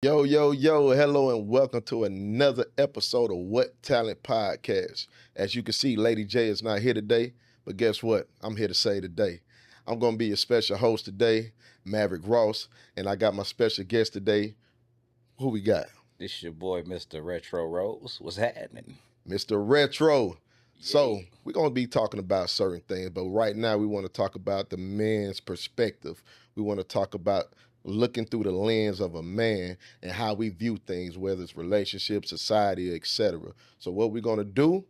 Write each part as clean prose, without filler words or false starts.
Yo, yo, yo, hello and welcome to another episode of What Talent Podcast. As you can see, Lady J is not here today, but guess what? I'm here to say today. I'm going to be your special host today, Maverick Ross, and I got my special guest today. Who we got? This your boy, Mr. Retro Rose. What's happening? Mr. Retro. So, Yeah. we're going to be talking about certain things, but right now we want to talk about the man's perspective. We want to talk about looking through the lens of a man and how we view things, whether it's relationships, society, etc. So what we're going to do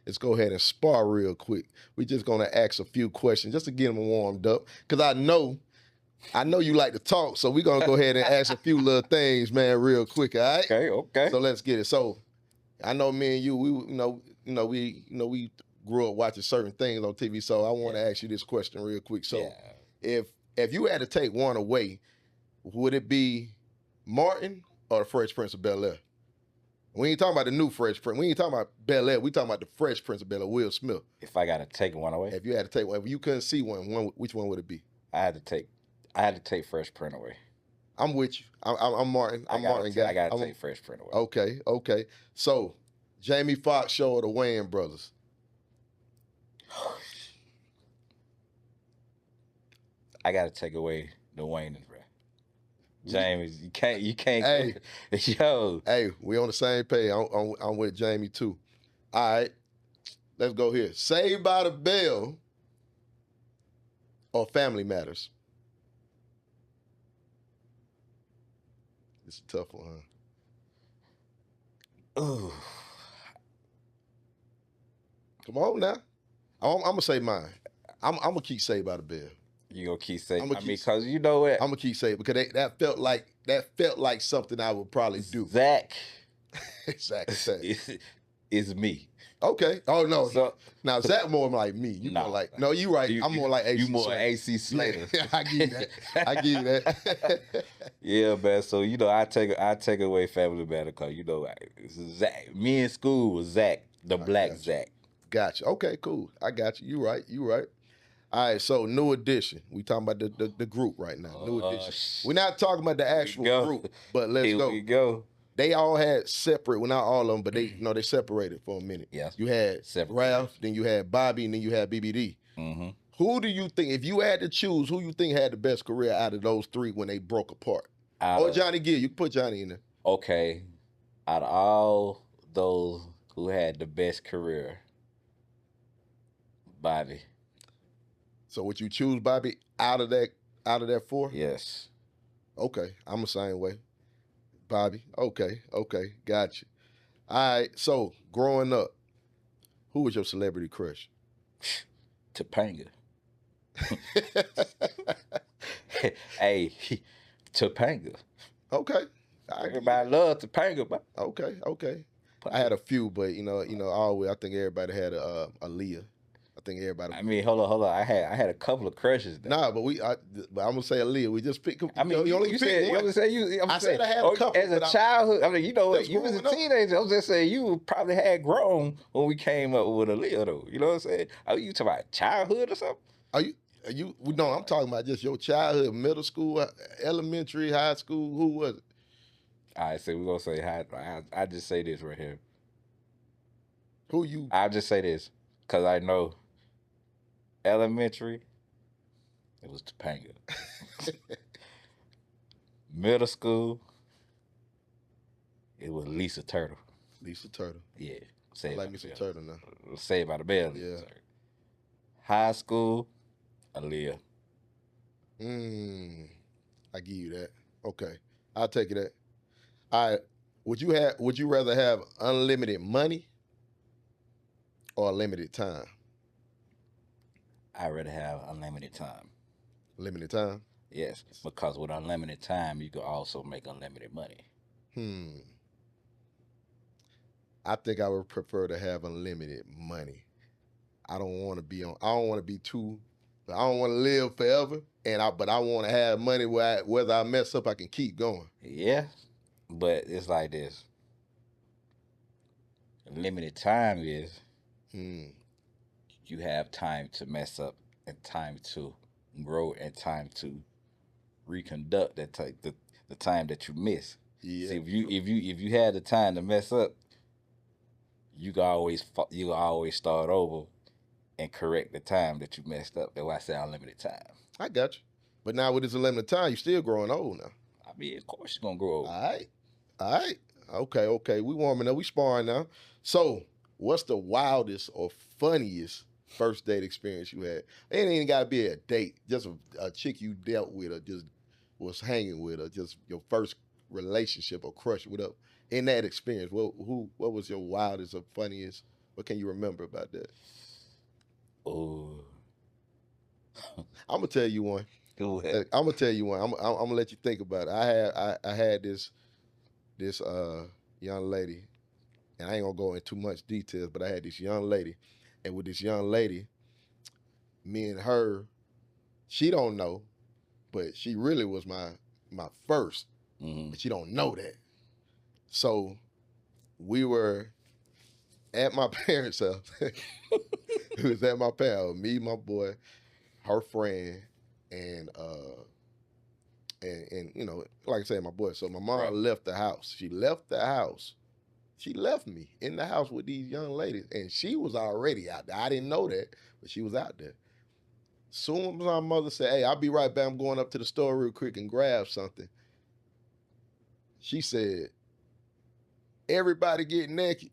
is go ahead and spar real quick. We're just going to ask a few questions just to get them warmed up, because I know you like to talk, so we're going to go ahead and ask a few little things, man, real quick, all right? Okay. So let's get it. So I know me and you, we grew up watching certain things on TV. So I want to ask you this question real quick. So if you had to take one away, would it be Martin or the Fresh Prince of Bel-Air? We ain't talking about the new Fresh Prince. We ain't talking about Bel-Air. We talking about the Fresh Prince of Bel-Air, Will Smith. If I gotta take one away, If you had to take one, if you couldn't see one, which one would it be? I had to take Fresh Print away. I'm with you. I'm Martin. I'm Martin guy. I gotta take Fresh Print away. Okay. So, Jamie Foxx show or the Wayans brothers? I gotta take away the Wayne, bro. James, you can't. Hey, yo. Hey, we on the same page. I'm with Jamie too. All right, let's go here. Saved by the Bell or Family Matters? It's a tough one, huh? Ooh. Come on now. I'm gonna say mine. I'm gonna keep Saved by the Bell. You gonna keep saying? I'ma keep- because you know what? I'm gonna keep saying because that felt like something I would probably do. Zach Exactly. is me. Okay. Oh no. So Now Zach more like me. You Nah. more like no. You right. I'm more like AC. You more Slater. AC Slater. Yeah, I give you that. Yeah, man. So I take away Family Matter because Zach. Me in school was Zach, the black got you. Zach. Gotcha. Okay, cool. I got you. You right. All right. So New Edition. We talking about the group right now. New Edition. We're not talking about the actual group, but let's Here go. we go. They all had separate. Well, not all of them, but they separated for a minute. Yes. You had Separate. Ralph, then you had Bobby, and then you had BBD. Mm-hmm. Who do you think, if you had to choose, who you think had the best career out of those three when they broke apart? Or Johnny Gill. You can put Johnny in there. Okay. Out of all those who had the best career, Bobby. So would you choose Bobby out of that four? Yes. Okay, I'm the same way. Bobby. Okay, gotcha. All right, so growing up, who was your celebrity crush? Topanga. Hey, Topanga. Okay. Everybody loves Topanga, but Okay. I had a few, but always I think everybody had a Leah. I think everybody. I mean, hold on. I had a couple of crushes. Though. Nah, but I'm gonna say Aaliyah. We just pick. I mean, you only pick one. I said I had a couple. As a childhood, I mean, you was a up. teenager. I was just saying you probably had grown when we came up with Aaliyah, though. You know what I'm saying? Are you talking about childhood or something? Are you? No, I'm talking about just your childhood, middle school, elementary, high school. Who was it? All right, so we're gonna say I just say this right here. Who you? I'll just say this because I know. Elementary, it was Topanga. Middle school, it was Lisa Turtle. Lisa Turtle. Yeah. I like Lisa Turtle now. Saved by the Bell. Yeah. High school, Aaliyah. I give you that. Okay. I'll take it that. All right. Would you rather have unlimited money or limited time? I'd rather have unlimited time. Limited time? Yes, because with unlimited time, you can also make unlimited money. I think I would prefer to have unlimited money. I don't want to be too. I don't want to live forever, but I want to have money where whether I mess up, I can keep going. Yeah, but it's like this. Limited time is. You have time to mess up and time to grow and time to reconduct the time that you miss. Yeah. See, if you had the time to mess up, you can always start over and correct the time that you messed up. That's why I say unlimited time. I got you. But now with this unlimited time, you still growing old now. I mean, of course you're gonna grow old. All right. All right. Okay. We warming up. We sparring now. So, what's the wildest or funniest first date experience you had? It ain't even gotta be a date. Just a chick you dealt with, or just was hanging with, or just your first relationship or crush with up. In that experience, what was your wildest or funniest? What can you remember about that? Oh, I'm gonna tell you one. go ahead. I'm gonna tell you one. I'm gonna let you think about it. I had this young lady, and I ain't gonna go into too much details, but I had this young lady, and with this young lady, me and her, she don't know, but she really was my first, Mm-hmm. but she don't know that. So we were at my parents' house. It was at my parents, me, my boy, her friend, and and you know, like I said, my boy. So my mom Right. left the house. She left the house. She left me in the house with these young ladies, and she was already out there. I didn't know that, but she was out there. Soon as my mother said, "Hey, I'll be right back. I'm going up to the store real quick and grab something," she said, "Everybody get naked,"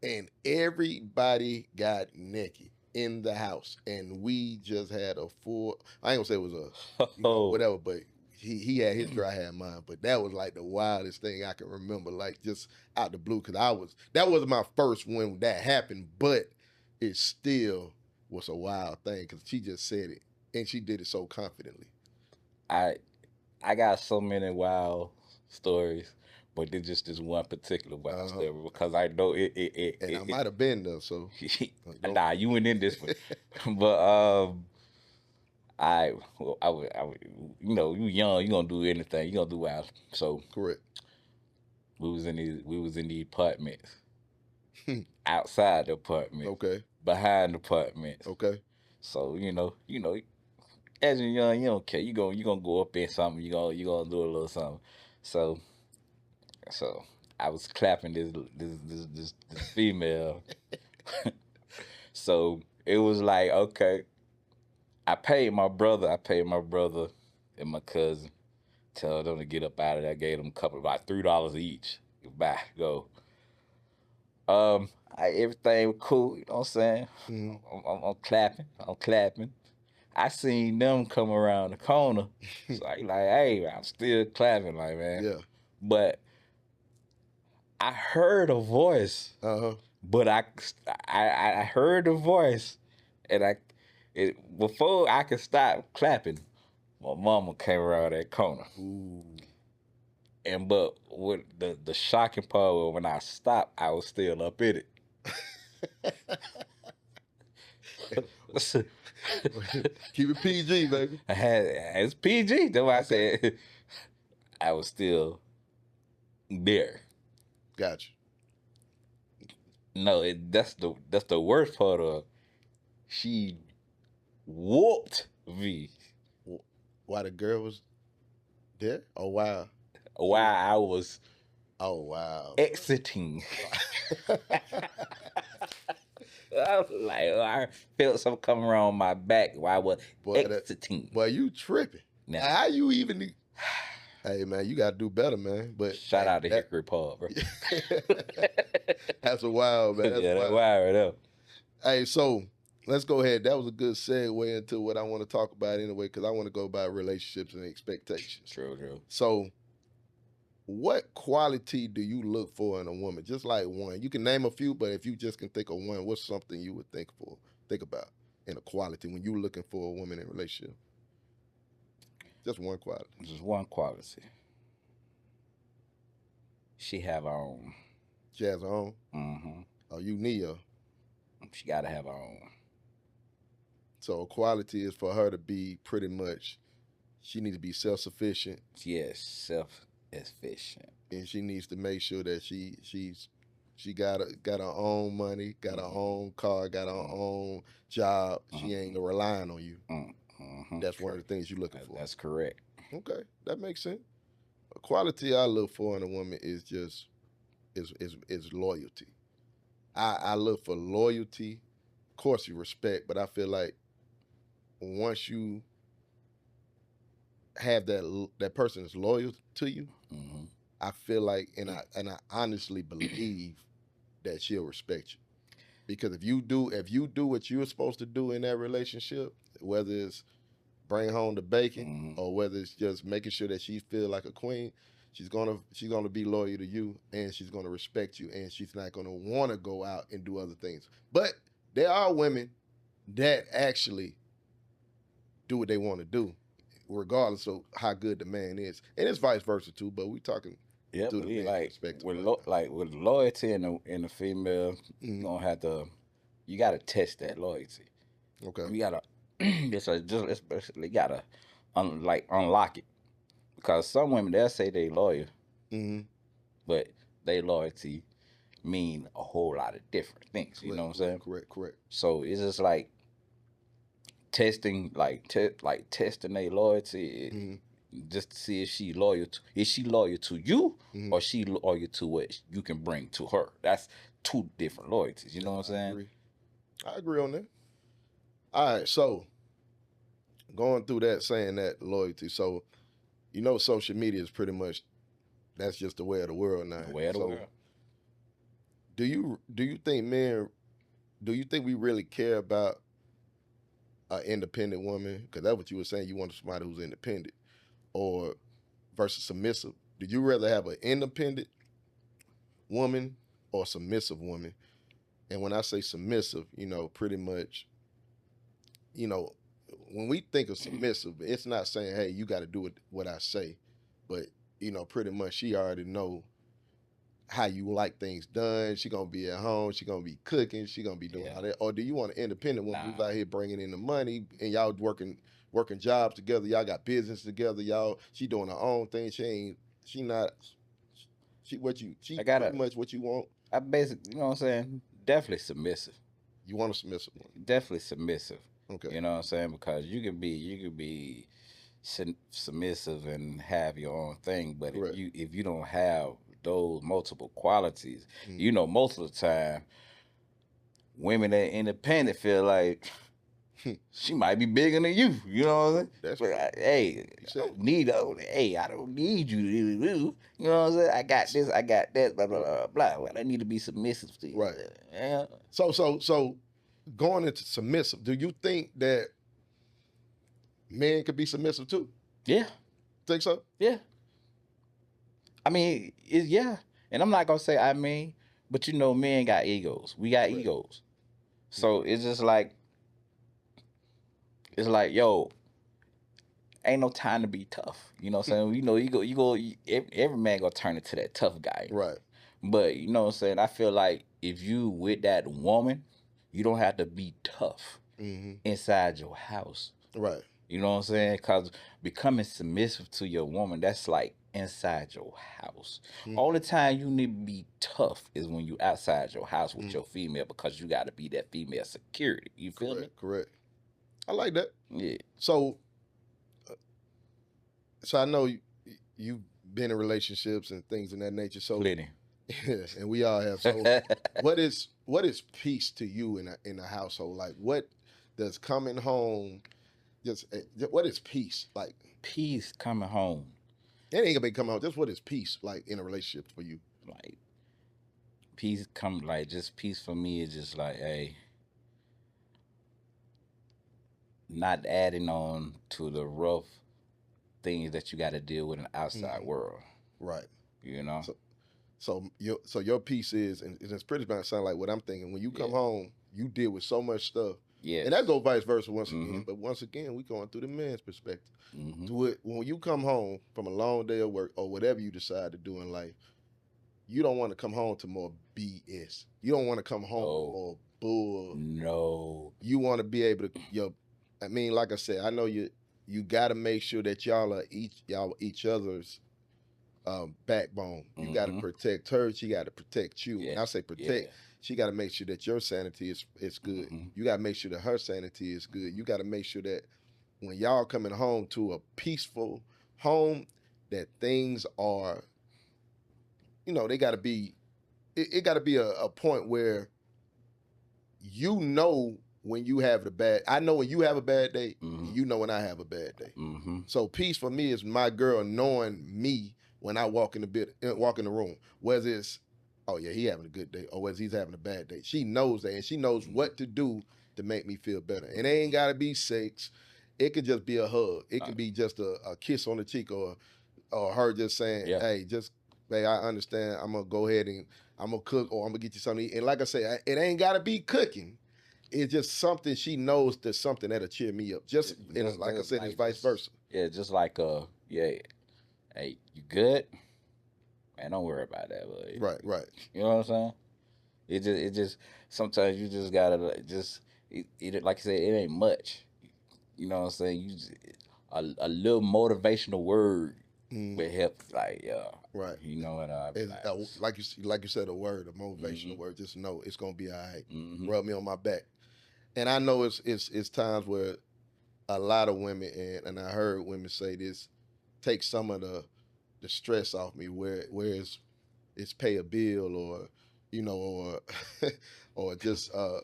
and everybody got naked in the house, and we just had a full. I ain't gonna say it was a, Oh, whatever, but he had his girl, I had mine. But that was like the wildest thing I can remember, like just out the blue, because that was my first when that happened, but it still was a wild thing because she just said it and she did it so confidently. I I got so many wild stories, but there's just this one particular wild Uh-huh. story because I know And I might have been there, so don't. nah, you went in this one, but you know, you young, you gonna do anything, you gonna do wild. So Correct. we was in the apartments, outside the apartments, Okay. behind the apartments. Okay. So as you're young, you don't care. You gonna go up in something. You gonna do a little something. So so I was clapping this female. So it was like, okay, I paid my brother and my cousin. Tell them to get up out of there. I gave them a couple about $3 each. Bye, go. Everything was cool. You know what I'm saying? Mhm. I'm clapping. I'm clapping. I seen them come around the corner. So I like, hey, I'm still clapping, like, man. Yeah. But I heard a voice, Uh-huh. but I heard the voice, and before I could stop clapping, my mama came around that corner. Ooh. And but what the shocking part was when I stopped, I was still up in it. Keep it PG, baby. It's PG. That's why I said I was still there. Got No, that's the worst part of. She whooped me you. Why the girl was there? Oh wow. while I was Oh wow. exiting. I was like, I felt something coming around my back while I was Boy, exiting. boy, you tripping. Now, How you even? Hey man, you gotta do better, man. But shout hey, out to Hickory Park, bro. that's a wild, man. That's Yeah, that wild. wild right there. Hey, so let's go ahead. That was a good segue into what I want to talk about anyway, because I want to go about relationships and expectations. True. So, what quality do you look for in a woman? Just like one. You can name a few, but if you just can think of one, what's something you would think about in a quality when you're looking for a woman in a relationship? Just one quality. Just one quality. She have her own. She has her own. Mm-hmm. Oh, you need her. She gotta have her own. So a quality is for her to be pretty much. She needs to be self-sufficient, Yes, self-efficient. and she needs to make sure that she got her own money, got her own car, got her own job. She ain't relying on you. Mm-hmm. That's one of the things you're looking for. That's correct. Okay, that makes sense. A quality I look for in a woman is just is loyalty. I look for loyalty, of course, you respect, but I feel like once you have that person is loyal to you, Mm-hmm. I feel like, and I honestly believe that she'll respect you. Because if you do what you're supposed to do in that relationship, whether it's bring home the bacon Mm-hmm. or whether it's just making sure that she feel like a queen, she's gonna be loyal to you and she's gonna respect you and she's not gonna want to go out and do other things. But there are women that actually do what they want to do, regardless of how good the man is, and it's vice versa too. But we talking Yeah, through but the he man's like perspective right with loyalty in the female, now. you gonna have to you gotta test that loyalty. Okay. You gotta just basically gotta unlock it because some women they'll say they loyal, Mm-hmm. but they loyalty mean a whole lot of different things. You know Correct. what I'm Correct. saying? Correct. Correct. So it's just like testing, like testing their loyalty, Mm-hmm. just to see if she loyal to you Mm-hmm. or she loyal to what you can bring to her. That's two different loyalties. You know what I'm I saying? agree. I agree on that. All right. So going through that, saying that loyalty. So social media is pretty much that's just the way of the world now. The way of the So world. do you think men? Do you think we really care about an independent woman? Because that's what you were saying. You want somebody who's independent, or versus submissive. Do you rather have an independent woman or submissive woman? And when I say submissive, pretty much, you know, when we think of submissive, it's not saying, "Hey, you got to do what I say," but pretty much she already know how you like things done. She gonna be at home. She gonna be cooking. She gonna be doing Yeah. all that. Or do you want an independent woman who's Nah. out here bringing in the money and y'all working jobs together? Y'all got business together. She doing her own thing. She not she I pretty gotta. much what you want. I basically, you know what I'm saying? Definitely submissive. You want a submissive one. Definitely submissive. Okay, You know what I'm saying? Because you could be submissive and have your own thing, but correct. if you don't have those multiple qualities, Mm. you know, most of the time women that independent feel like she might be bigger than you. You know what I'm saying? That's But true. hey, You I said don't need hey, I don't need you to do. You know what I'm saying? I got this, I got that, blah blah blah blah. Well, I need to be submissive to you. right. Yeah, So going into submissive, do you think that men could be submissive too? yeah, Think so? yeah. I mean, yeah. And I'm not gonna say I mean, but you know, men got egos. We got Correct. egos. So it's just like yo, ain't no time to be tough. You know what I'm saying? You know, every man gonna turn into that tough guy. Right. But you know what I'm saying? I feel like if you with that woman, you don't have to be tough Mm-hmm. inside your house. Right. You know what I'm saying? Because becoming submissive to your woman, that's like inside your house. Mm-hmm. All the time you need to be tough is when you outside your house with Mm-hmm. your female because you got to be that female security. You feel me? Correct. Correct. I like that. Yeah. So, I know you've been in relationships and things of that nature. So, Plenty. and we all have. So, what is peace to you in a household? Like, what does coming home? What is peace like? Peace coming home. It ain't gonna be coming home. Just what is peace like in a relationship for you? Like peace come like just peace for me is just like hey, not adding on to the rough things that you got to deal with in the outside Mm-hmm. world. Right. You know? So your piece is, and it's pretty much sound like what I'm thinking. When you come Yeah. home, you deal with so much stuff, Yes. and that goes vice versa once Mhm. again. But once again, we going through the man's perspective. Mhm. When you come home from a long day of work or whatever you decide to do in life, you don't want to come home to more BS. You don't want to come home to No. more bull. No. You want to be able to, I mean, like I said, I know you got to make sure that y'all are each other's backbone. You got to Mhm. protect her. She got to protect you. When I Yeah. say protect, Yeah. she got to make sure that your sanity is good. Mhm. You got to make sure that her sanity is good. You got to make sure that when y'all coming home to a peaceful home, that things are, they got to be. It got to be a point where when you have the bad. I know when you have a bad day. You know when I have a bad day. So peace for me is my girl knowing me when I walk in the room, whether it's, oh yeah, he having a good day, or whether he's having a bad day. She knows that, and she knows what to do to make me feel better. And it ain't gotta be sex. It could just be a hug. It could be just a kiss on the cheek, or her just saying, hey, just, hey, I understand. I'm gonna go ahead and I'm gonna cook, or I'm gonna get you something to eat. And like I say, it ain't gotta be cooking. It's just something she knows that's something that'll cheer me up. Just like I said, it's vice versa. Yeah, just like yeah, hey, you good? Man, don't worry about that, Right. You know what I'm saying? It just sometimes you just gotta like you said, it ain't much. You know what I'm saying? A little motivational word will help. Like, right. You know what like you said, a word, a motivational word. Just know it's gonna be all right. Rub me on my back. And I know it's times where a lot of women, and I heard women say this, take some of the stress off me, where it's pay a bill, or or or just I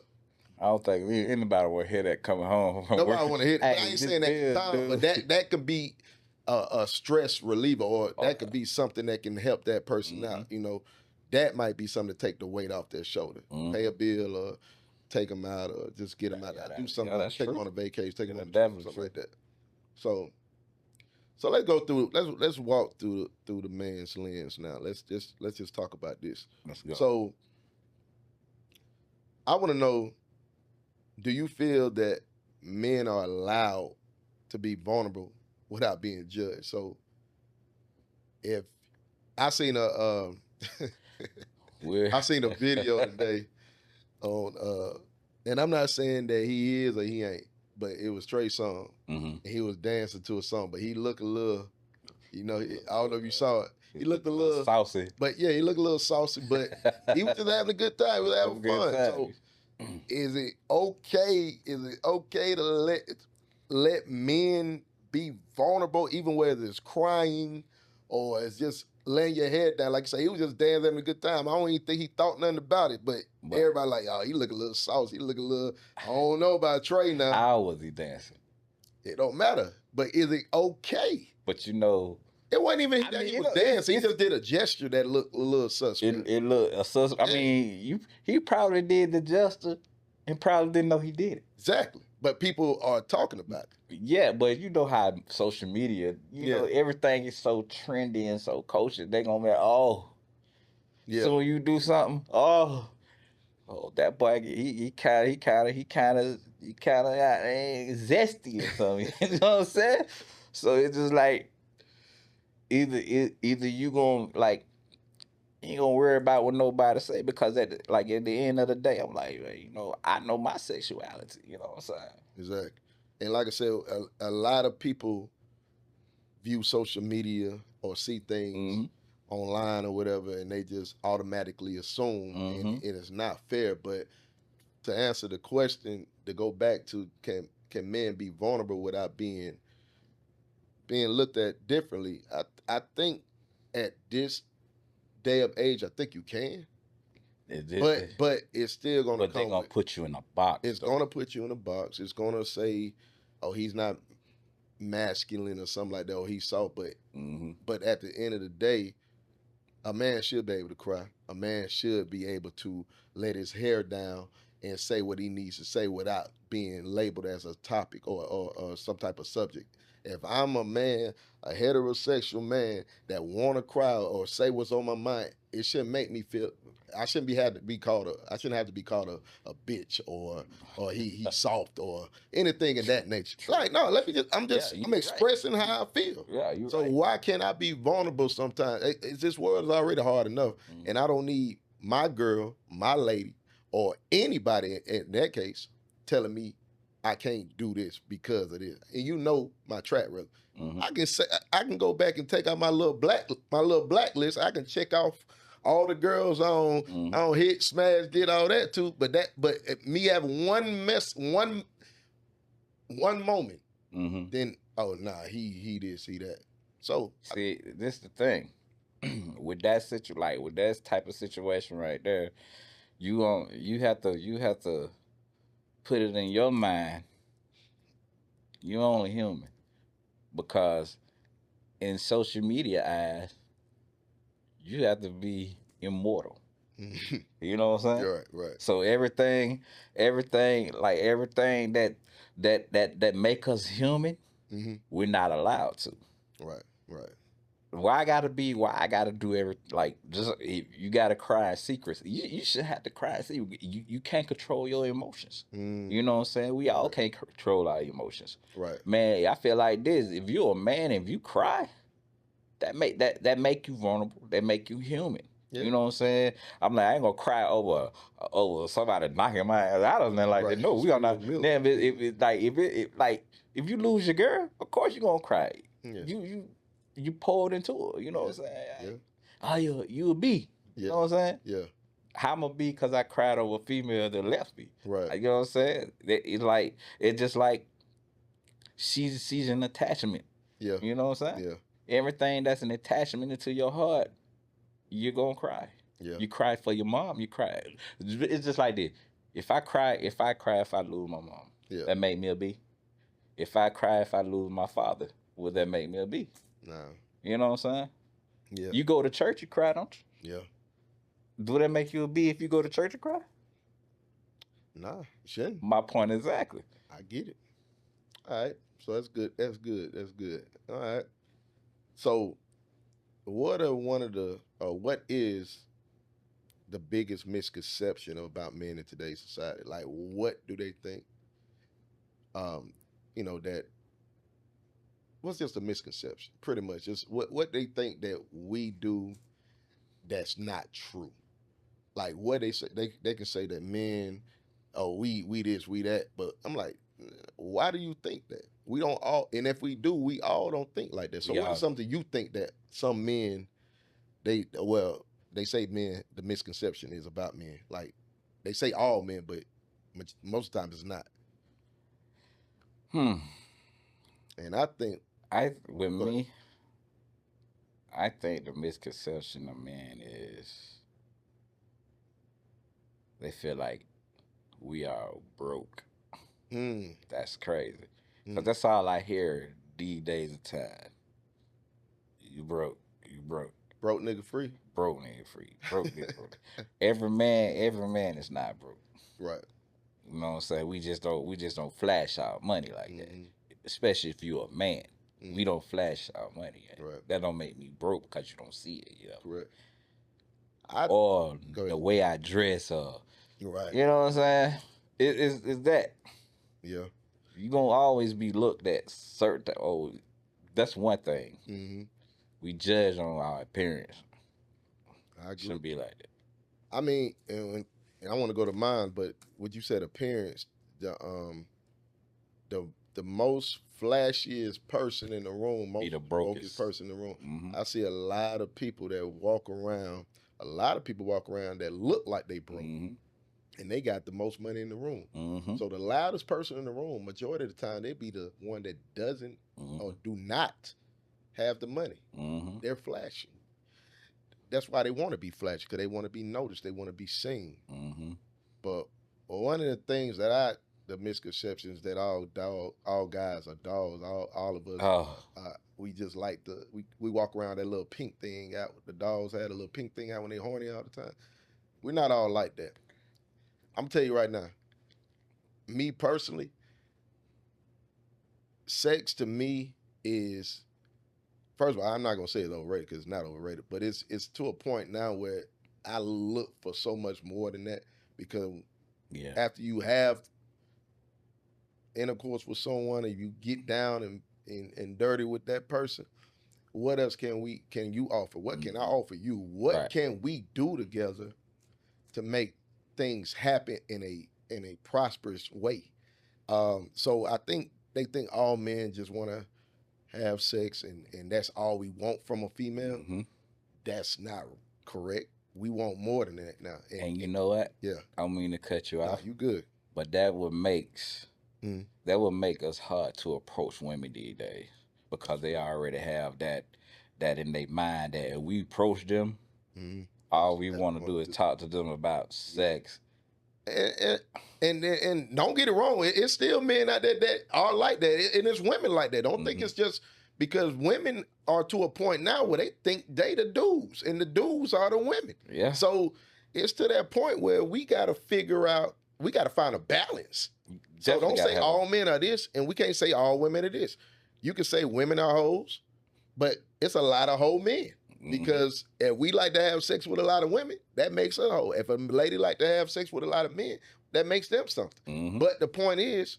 don't think anybody will hear that coming home from nobody work. want to hear it. Hey, I ain't saying that time, but that could be a stress reliever, or that could be something that can help that person out. That might be something to take the weight off their shoulder. Pay a bill, or take them out, or just get them out. Do something. Take them on a vacation. Take them on something like that. So let's go through. Let's walk through the man's lens now. Let's just talk about this. Let's go. So I want to know: do you feel that men are allowed to be vulnerable without being judged? So if I seen a I seen a video today on and I'm not saying that he is or he ain't, but it was Trey Songz. And he was dancing to a song, but he looked a little, I don't know if you saw it. He looked a little saucy. But yeah, he looked a little saucy, but he was just having a good time. He was having fun. So is it okay to let men be vulnerable, even whether it's crying or it's just laying your head down? Like I say, he was just dancing, having a good time. I don't even think he thought nothing about it, but everybody like, oh, he look a little saucy. He look a little, I don't know about Trey now. How was he dancing? It don't matter. But is it okay? But it wasn't even that he was dancing. He just did a gesture that looked a little suspect. It looked a suspect. I mean, he probably did the gesture and probably didn't know he did it. Exactly. But people are talking about it. Yeah, but you know how social media, you know, everything is so trendy and so kosher. They gonna be like, oh, so when you do something, oh, that boy, he kind of zesty or something. You know what I'm saying? So it's just like either you gonna like, you ain't gonna worry about what nobody say, because at the end of the day, I'm like, I know my sexuality. You know what I'm saying? Exactly. And like I said, a lot of people view social media or see things online or whatever, and they just automatically assume, and it is not fair. But to answer the question, to go back to, can men be vulnerable without being looked at differently? I think at this day of age, I think you can. But it's still gonna But they're gonna put you in a box. It's gonna put you in a box. It's gonna say, oh, he's not masculine or something like that, or he's soft. But at the end of the day, a man should be able to cry. A man should be able to let his hair down and say what he needs to say without being labeled as a topic or some type of subject. If I'm a man, a heterosexual man that want to cry or say what's on my mind, it shouldn't make me feel. I shouldn't have to be called a bitch or he's soft or anything of that nature. Like, no, I'm expressing how I feel. Yeah, you so why can't I be vulnerable sometimes? This world is already hard enough, and I don't need my girl, my lady, or anybody in that case telling me I can't do this because of this. And my track record. I can go back and take out my little blacklist. I can check off all the girls on Hit, Smash, did all that too. But me having one moment, then he did see that. So See, this the thing. With that with that type of situation right there, you have to put it in your mind. You're only human because in social media eyes, you have to be immortal. You know what I'm saying? right, right. So everything that make us human, Mm-hmm. we're not allowed to. Right, right. Why I gotta do every like just if you gotta cry in secrets. You should have to cry in secret. You can't control your emotions. Mm, You know what I'm saying? We all right, can't control our emotions. right. Man, I feel like this. If you're a man, if you cry, that make you vulnerable. That make you human. Yeah, You know what I'm saying? I'm like, I ain't gonna cry over somebody knocking my ass out or nothing like right. that. No, we gonna not. Spilling milk. Damn, like if you lose your girl, of course you gonna cry. Yeah, You poured into her. You know yeah, what I'm saying? yeah, Oh, you a B. You yeah, know what I'm saying? yeah. How I'm a B because I cried over a female that left me. Right. You know what I'm saying? It's just like she's an attachment. Yeah, You know what I'm saying? yeah, Everything that's an attachment into your heart, you're gonna cry. yeah, You cry for your mom, you cry. It's just like this. If I lose my mom, yeah. that make me a B. If I cry if I lose my father, would that make me a B? Nah. You know what I'm saying? Yeah, You go to church, you cry, don't you? yeah. Do that make you a B if you go to church and cry? Nah, shouldn't. My point exactly. I get it. All right. So that's good. That's good. That's good. All right. So what are one of the what is the biggest misconception about men in today's society? Like what do they think um, that what's just a misconception? Pretty much just what they think that we do that's not true. Like what they say they can say that men, oh we this, we that, but I'm like, why do you think that? We don't all, and if we do, we all don't think like that. So We what is all something you think that some men they say men, the misconception is about men. Like they say all men, but most times it's not. hmm. And I think I with go ahead. me, I think the misconception of men is they feel like we are broke. Mm, That's crazy. Cause mm. that's all I hear these days of time. You broke. You broke. Broke nigga free. Broke nigga free. Broke this broke. Every man is not broke. Right. You know what I'm saying? We just don't flash out money like that. Mm-hmm. Especially if you're a man. We Mm-hmm. don't flash out money. Right. That don't make me broke because you don't see it, Correct. I Or go the ahead. way I dress or Right. you know what I'm saying? It's that. Yeah. You gonna always be looked at certain that's one thing. Mm-hmm. We judge on our appearance. I agree. Shouldn't be like that. I mean, and I want to go to mine, but what you said, appearance, the the most flashiest person in the room, Be most the brokest brokest. person in the room. Mm-hmm. I see a lot of people that walk around. A lot of people walk around that look like they broke, Mm-hmm. and they got the most money in the room. Mm-hmm. So the loudest person in the room, majority of the time, they be the one that doesn't or do not have the money. Mm-hmm. They're flashing. That's why they want to be flashy, because they want to be noticed. They want to be seen. Mm-hmm. But one of the things the misconceptions that all guys are dogs. All of us, Oh. we just like we walk around that little pink thing out. The dogs had a little pink thing out when they horny all the time. We're not all like that. I'm gonna tell you right now. Me personally, sex to me is, first of all, I'm not gonna say it's overrated because it's not overrated, but it's to a point now where I look for so much more than that, because Yeah. after you have intercourse with someone and you get down and dirty with that person, what else can you offer? What can I offer you? What Right. can we do together to make things happen in a prosperous way? So I think they think all men just want to have sex and that's all we want from a female. Mm-hmm. That's not correct. We want more than that now. And you know what? Yeah. I don't mean to cut you Nah, off, you good. but that would make Mm. that would make us hard to approach women these days because they already have that in their mind that if we approach them, Mhm. all we That's what want I to wanna do is do. talk to them about Yeah. sex. And don't get it wrong, it's still men out there that are like that, and it's women like that. Don't think Hmm. it's just because women are to a point now where they think they the dudes, and the dudes are the women. Yeah, So it's to that point where we got to figure out, we got to find a balance. So definitely don't gotta say have a. all men are this, and we can't say all women are this. You can say women are hoes, but it's a lot of hoe men. Hmm. Because if we like to have sex with a lot of women, that makes us a hoe. If a lady like to have sex with a lot of men, that makes them something. Hmm. But the point is,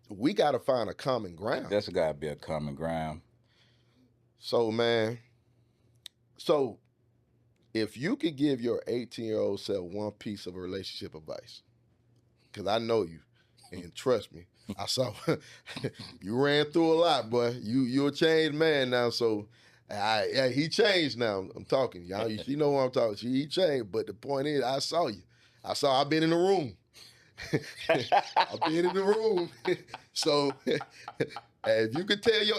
we got to find a common ground. That's gotta be a common ground. So, man, so if you could give your 18-year-old self one piece of relationship advice, because I know you, and trust me, I saw you ran through a lot, boy. You're a changed man now. So, he changed now. I'm talking, y'all. You know what I'm talking. He changed, but the point is, I saw you. I've been in the room. I've been in the room. So, if you could tell your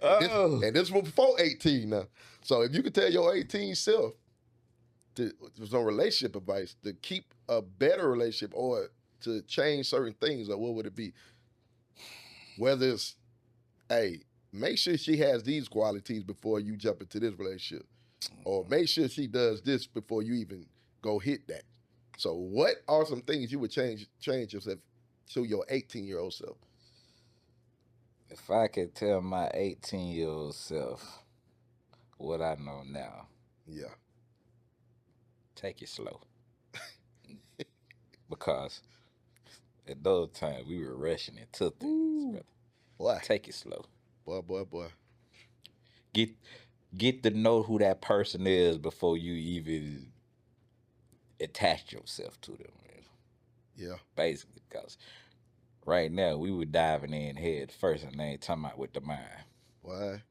Oh, and this was before 18 now. So if you could tell your 18 self to some relationship advice to keep a better relationship or to change certain things, or what would it be? Whether it's, hey, make sure she has these qualities before you jump into this relationship, or make sure she does this before you even go hit that. So what are some things you would change yourself to your 18-year-old self? if I could tell my 18-year-old self what I know now, Yeah. take it slow. Because at those times we were rushing into things, Ooh. brother. Boy. Take it slow. Boy. Get get to know who that person is before you even attach yourself to them. Man. Yeah. Basically, because right now we were diving in head first, and they ain't talking about with the mind. Why?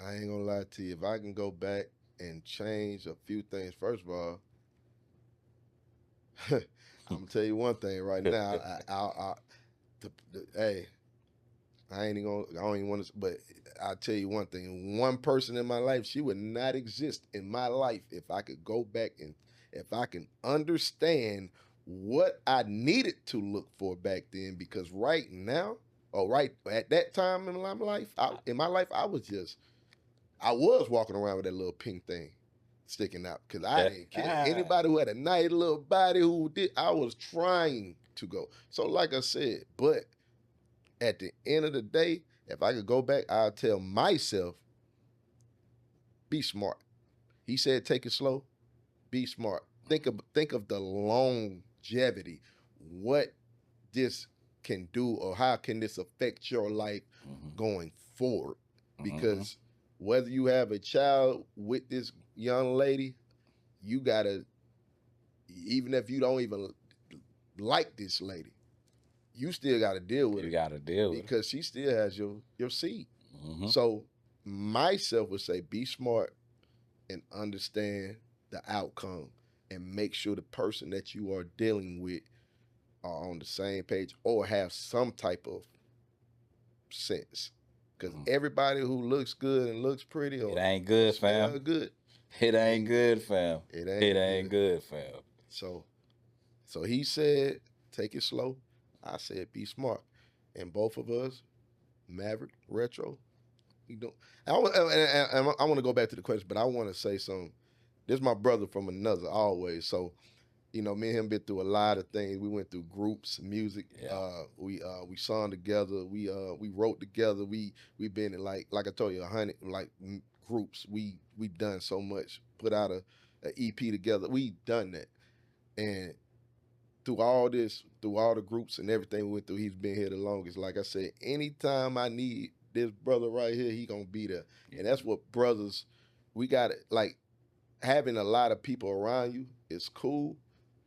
I ain't gonna lie to you. If I can go back and change a few things, first of all, I'm gonna tell you one thing right now. Hey, I ain't even gonna. I don't even want to. But I'll tell you one thing. One person in my life, she would not exist in my life if I could go back and if I can understand what I needed to look for back then. Because right now, or right at that time in my life, I was walking around with that little pink thing sticking out because I didn't care. Anybody who had a nice little body who did, I was trying to go. So, like I said, but at the end of the day, if I could go back, I'll tell myself, be smart. He said, take it slow, be smart. Think of the longevity, what this can do, or how can this affect your life Mm-hmm. going forward. Mm-hmm. Because whether you have a child with this young lady, you gotta, even if you don't even like this lady, you still gotta deal with You her got to deal with it. because she still has your seed. Mm-hmm. So myself would say be smart and understand the outcome, and make sure the person that you are dealing with are on the same page or have some type of sense. Because Mm-hmm. everybody who looks good and looks pretty It or ain't good, smell fam. good, It it ain't ain't good. good, fam. It It ain't ain't good. good, fam. So so he said, take it slow. I said, be smart. And both of us, Maverick, Retro, we don't. I want to go back to the question, but I want to say something. This is my brother from another, always. So me and him been through a lot of things. We went through groups, music. Yeah. We sung together. We wrote together. We been in like I told you 100 groups. We done so much. Put out a EP together. We done that. And through all this, through all the groups and everything we went through, he's been here the longest. Like I said, anytime I need this brother right here, he gonna be there. And that's what brothers, we got it. Like having a lot of people around you is cool,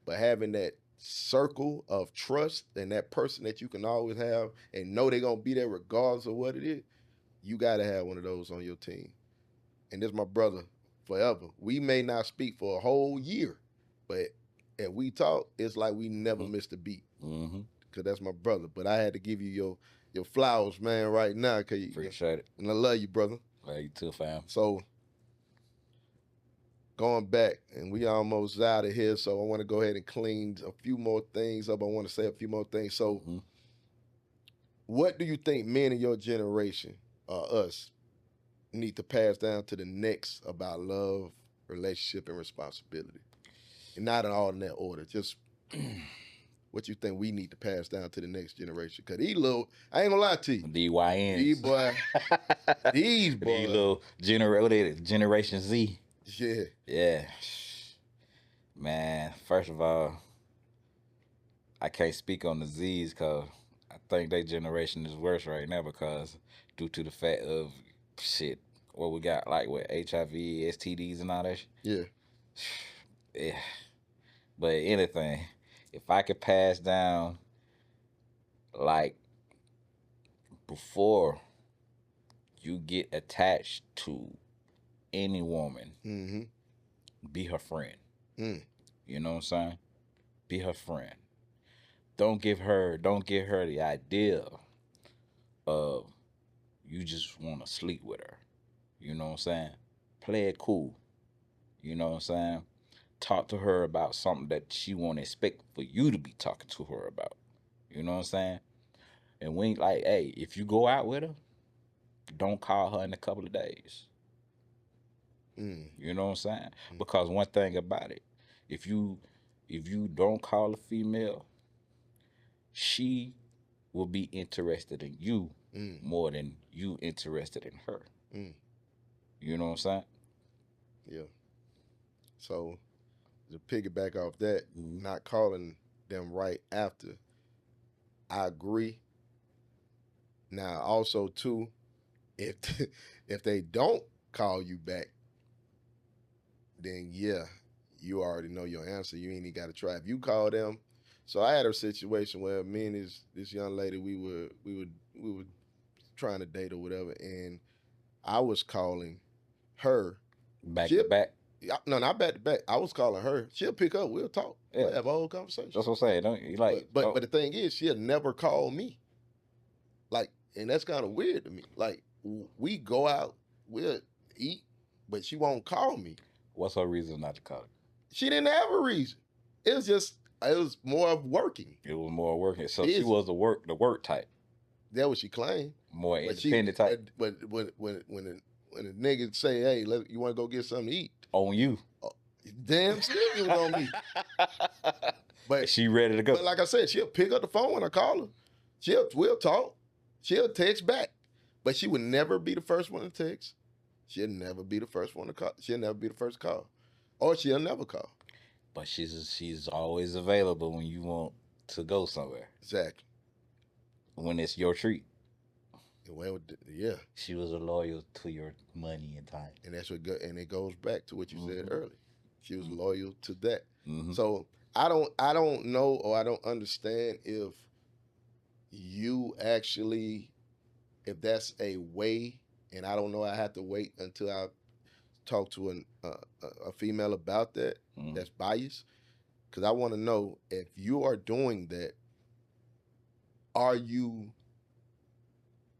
but having that circle of trust and that person that you can always have and know they're gonna be there regardless of what it is, you gotta have one of those on your team. And this is my brother forever. We may not speak for a whole year, but if we talk, it's like we never Mm-hmm. missed a beat Mm-hmm. because that's my brother. But I had to give you your flowers, man, right now. Appreciate it. And I love you, brother. Love you too, fam. So going back, and we almost out of here. So I want to go ahead and clean a few more things up. I want to say a few more things. So, what do you think men in your generation, us, need to pass down to the next about love, relationship, and responsibility? And not in all in that order. Just what you think we need to pass down to the next generation? Cause these little, I ain't gonna lie to you, DYNs. these boy, these boy, These little Generation Z. yeah, Yeah. Man, first of all, I can't speak on the Z's because I think their generation is worse right now because due to the fact of shit, what we got like with HIV, STDs, and all that. yeah. Yeah. But anything, if I could pass down like before you get attached to any woman, Mm-hmm. be her friend. Mm. You know what I'm saying? Be her friend. Don't give her the idea of you just want to sleep with her. You know what I'm saying? Play it cool. You know what I'm saying? Talk to her about something that she won't expect for you to be talking to her about. You know what I'm saying? And when like, hey, if you go out with her, don't call her in a couple of days. Mm. You know what I'm saying? Because one thing about it, if you don't call a female, she will be interested in you more than you interested in her. Mm. You know what I'm saying? Yeah. So to piggyback off that, not calling them right after, I agree. Now also too, if if they don't call you back, then yeah, you already know your answer. You ain't even got to try. If you call them, so I had a situation where me and this young lady we were trying to date or whatever, and I was calling her Back to back. No, not back to back. I was calling her. She'll pick up. We'll talk. Yeah. We'll have a whole conversation. That's what I'm saying. Don't you like? But the thing is, she'll never call me. Like, and that's kind of weird to me. Like, we go out, we'll eat, but she won't call me. What's her reason not to call? She didn't have a reason. It was more of working. It was more working. So she was the work type. That what she claimed. More independent type. But when the nigga say, hey, you want to go get something to eat? On you. Damn, still it was on me. But she ready to go. But like I said, she'll pick up the phone when I call her. We'll talk. She'll text back. But she would never be the first one to text. She'll never be the first one to call. She'll never be the first to call. Or she'll never call. But she's always available when you want to go somewhere. Exactly. When it's your treat. Well, yeah. She was loyal to your money and time. And that's what and it goes back to what you said earlier. She was loyal to that. So I don't know, or I don't understand if you actually, if that's a way, and I don't know, I have to wait until I talk to a female about that that's biased, because I want to know if you are doing that,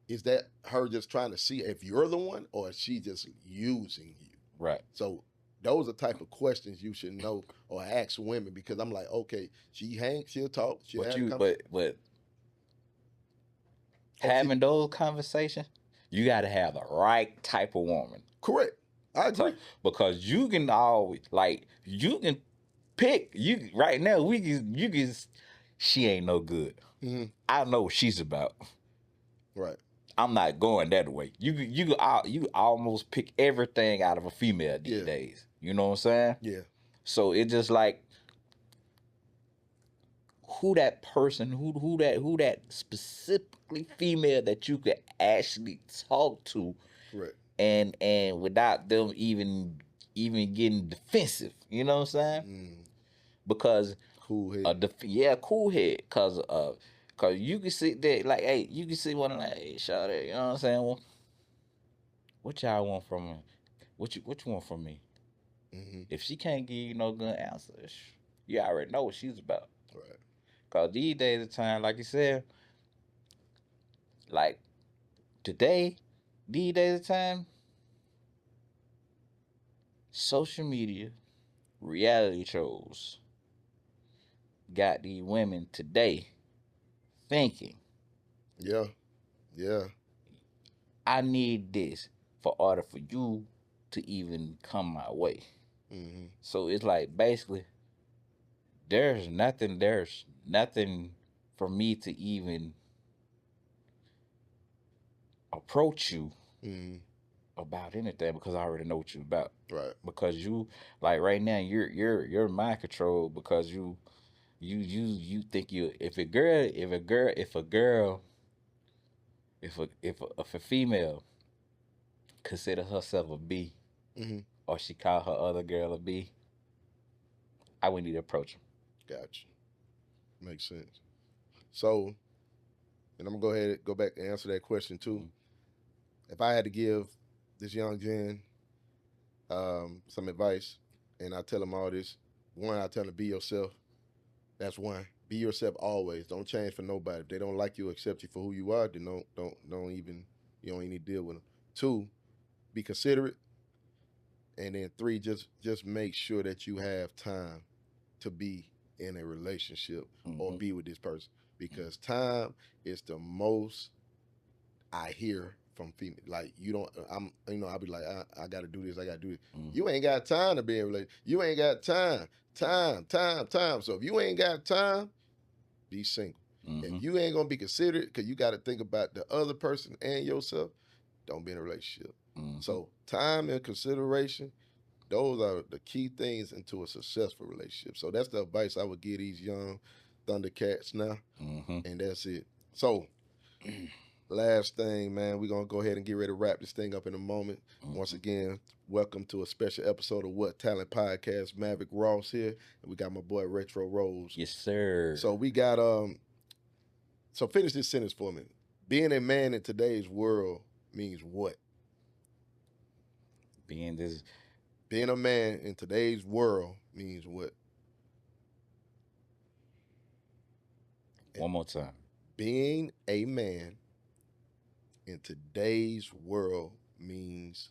is that her just trying to see if you're the one, or is she just using you? Right. So those are type of questions you should know or ask women, because I'm like, okay, she'll talk, but having those conversations, you got to have the right type of woman. Correct. I agree. Because you can always you can pick right now. She ain't no good. I know what she's about. Right. I'm not going that way. You almost pick everything out of a female these days. You know what I'm saying? Yeah. So it just like who that person, who that specifically female that you could actually talk to, correct, and without them even getting defensive. You know what I'm saying? Because cool head. Cool head. Cause you can sit there like, hey, you can see one like, hey, shawty, you know what I'm saying? Well, what y'all want from me? What you want from me? If she can't give you no good answers, you already know what she's about. Right. Cause these days of time, like you said, Like today, these days of time, social media, reality shows got these women today thinking, Yeah. Yeah. I need this for order for you to even come my way. Mm-hmm. So it's like basically there's nothing for me to even approach you Mm-hmm. about anything because I already know what you're about. Right. Because you like right now you're mind controlled because you think you if a female consider herself a B Mm-hmm. or she call her other girl a B, I wouldn't need to approach her. Gotcha. Makes sense. So, and I'm gonna go ahead and go back and answer that question too. Mm-hmm. If I had to give this young Jen some advice, and I tell them all this, one, I tell them to be yourself. That's one. Be yourself always. Don't change for nobody. If they don't like you, accept you for who you are. Then don't even you don't even need to deal with them. Two, be considerate, and then three, just make sure that you have time to be in a relationship or Mm-hmm. be with this person because time is the most I hear from female. Like you don't, I'll be like, I got to do this, I got to do it. Mm-hmm. You ain't got time to be in a relationship. You ain't got time. So if you ain't got time, be single. If Mm-hmm. you ain't gonna be considerate, because you got to think about the other person and yourself, don't be in a relationship. Mm-hmm. So time and consideration, those are the key things into a successful relationship. So that's the advice I would give these young Thundercats now, Mm-hmm. and that's it. So last thing, man, we're gonna go ahead and get ready to wrap this thing up in a moment. Once Mm-hmm. again, welcome to a special episode of What Talent Podcast. Maverick Ross here, and we got my boy Retro Rose. Yes, sir. So we got so finish this sentence for me. Being a man in today's world means what? Being this Being a man in today's world means what? one more time. Being a man in today's world means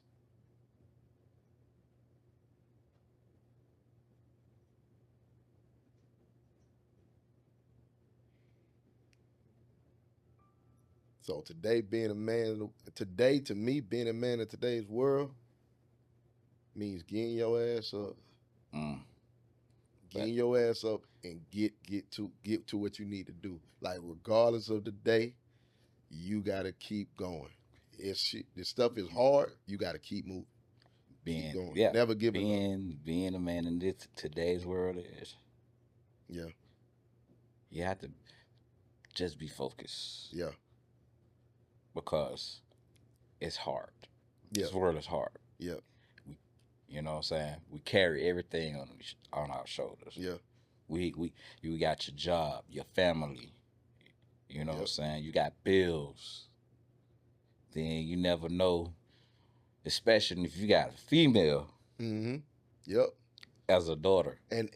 so today being a man today to me being a man in today's world means getting your ass up, Mm. But getting your ass up and get to what you need to do. Like regardless of the day, you gotta keep going. This stuff is hard. You gotta keep moving, keep being going, yeah, never giving up. being a man in this today's world is Yeah, you have to just be focused yeah, because it's hard. yeah, This world is hard. yeah, We, you know what I'm saying? We carry everything on our shoulders. yeah, We you got your job, your family. You know what I'm yeah. saying? You got bills. Then you never know, especially if you got a female Mm-hmm. Yep. as a daughter. And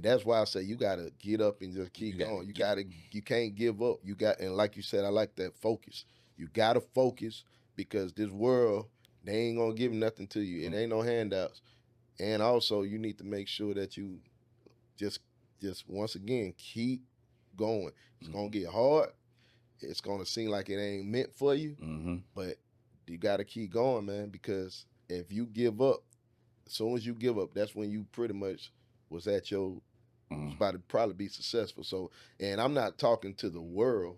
that's why I say you gotta get up and just You keep got to going. get. You can't give up. You got and like you said, I like that focus. You gotta focus because this world they ain't gonna give nothing to you. It Mm, ain't no handouts. And also you need to make sure that you just just once again keep going. It's gonna mm-hmm. get hard. It's gonna seem like it ain't meant for you, Mm-hmm. but you gotta keep going, man, because if you give up, as soon as you give up, that's when you pretty much was at your was Mm, about to probably be successful. So, and I'm not talking to the world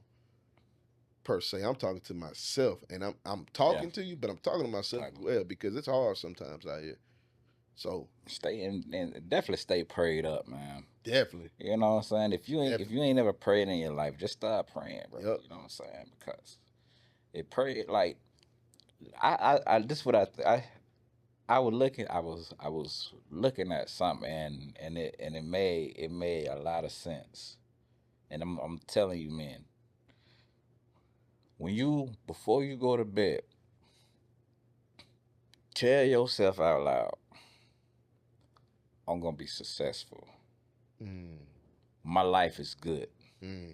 per se. I'm talking to myself, and I'm yeah. talking to you, but I'm talking to myself Like as well because it's hard sometimes out here. So stay in and definitely stay prayed up, man. definitely, You know what I'm saying? If definitely, you ain't never prayed in your life, just start praying, bro. yep. You know what I'm saying? Because it pray like I this what I was looking I was looking at something and it made a lot of sense. And I'm telling you, man, when you before you go to bed, tell yourself out loud, I'm gonna be successful. Mm, My life is good. mm,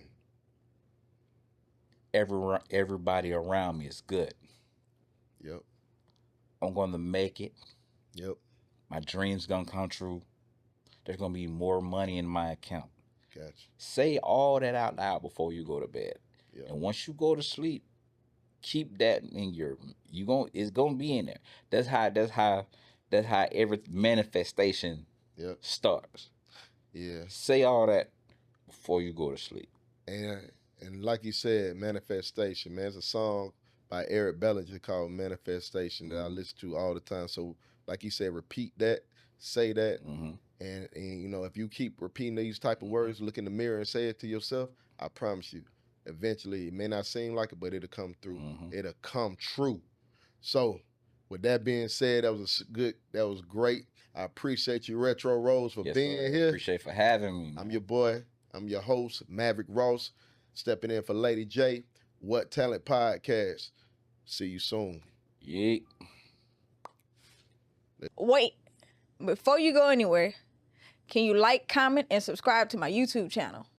everybody around me is good. Yep. I'm going to make it. Yep. My dreams gonna come true. There's gonna be more money in my account. Gotcha. Say all that out loud before you go to bed. Yep. And once you go to sleep, keep that in your it's gonna be in there. That's how every manifestation Yep. starts. Yeah. Say all that before you go to sleep. And like you said, manifestation, man. It's a song by Eric Bellinger called Manifestation that I listen to all the time. So, like you said, repeat that, say that, and you know, if you keep repeating these type of words, look in the mirror and say it to yourself, I promise you, eventually it may not seem like it, but it'll come through. It'll come true. So, with that being said, that was great. I appreciate you, Retro Rose, for being here. Appreciate for having me. I'm your boy. I'm your host, Maverick Ross, stepping in for Lady J. What Talent Podcast. See you soon. Yeet. Wait, before you go anywhere, can you like, comment, and subscribe to my YouTube channel?